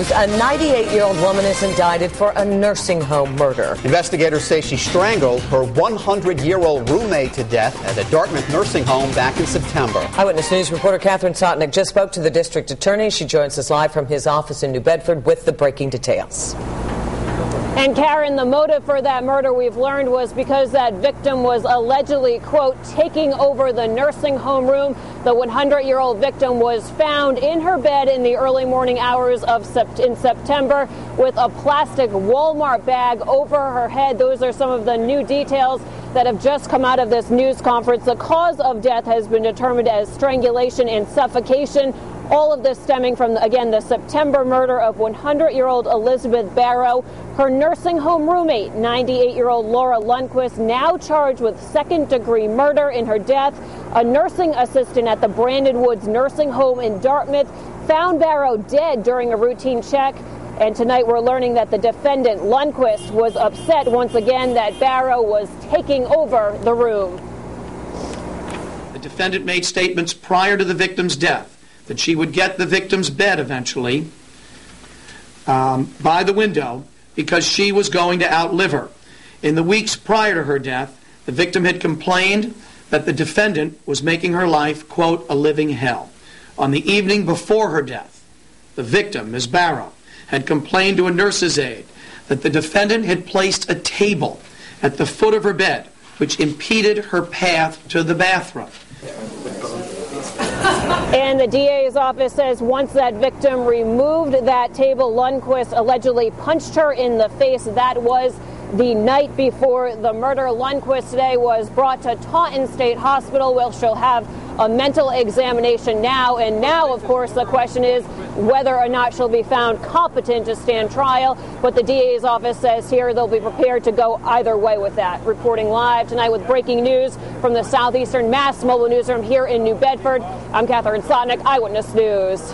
news. A 98-year-old woman is indicted for a nursing home murder. Investigators say she strangled her 100-year-old roommate to death at a Dartmouth nursing home back in September. Eyewitness News reporter Catherine Sotnick just spoke to the district attorney. She joins us live from his office in New Bedford with the breaking details. And Karen, the motive for that murder, we've learned, was because that victim was allegedly, quote, taking over the nursing home room. The 100-year-old victim was found in her bed in the early morning hours in September with a plastic Walmart bag over her head. Those are some of the new details that have just come out of this news conference. The cause of death has been determined as strangulation and suffocation. All of this stemming from, again, the September murder of 100-year-old Elizabeth Barrow. Her nursing home roommate, 98-year-old Laura Lundquist, now charged with second-degree murder in her death. A nursing assistant at the Brandon Woods nursing home in Dartmouth found Barrow dead during a routine check. And tonight we're learning that the defendant, Lundquist, was upset once again that Barrow was taking over the room. The defendant made statements prior to the victim's death that she would get the victim's bed eventually by the window because she was going to outlive her. In the weeks prior to her death, the victim had complained that the defendant was making her life, quote, a living hell. On the evening before her death, the victim, Ms. Barrow, had complained to a nurse's aide that the defendant had placed a table at the foot of her bed, which impeded her path to the bathroom. And the DA's office says once that victim removed that table, Lundquist allegedly punched her in the face. That was the night before the murder. Lundquist today was brought to Taunton State Hospital, where she'll have a mental examination now. And now, of course, the question is whether or not she'll be found competent to stand trial. But the DA's office says here they'll be prepared to go either way with that. Reporting live tonight with breaking news from the Southeastern Mass Mobile Newsroom here in New Bedford, I'm Catherine Sotnick, Eyewitness News.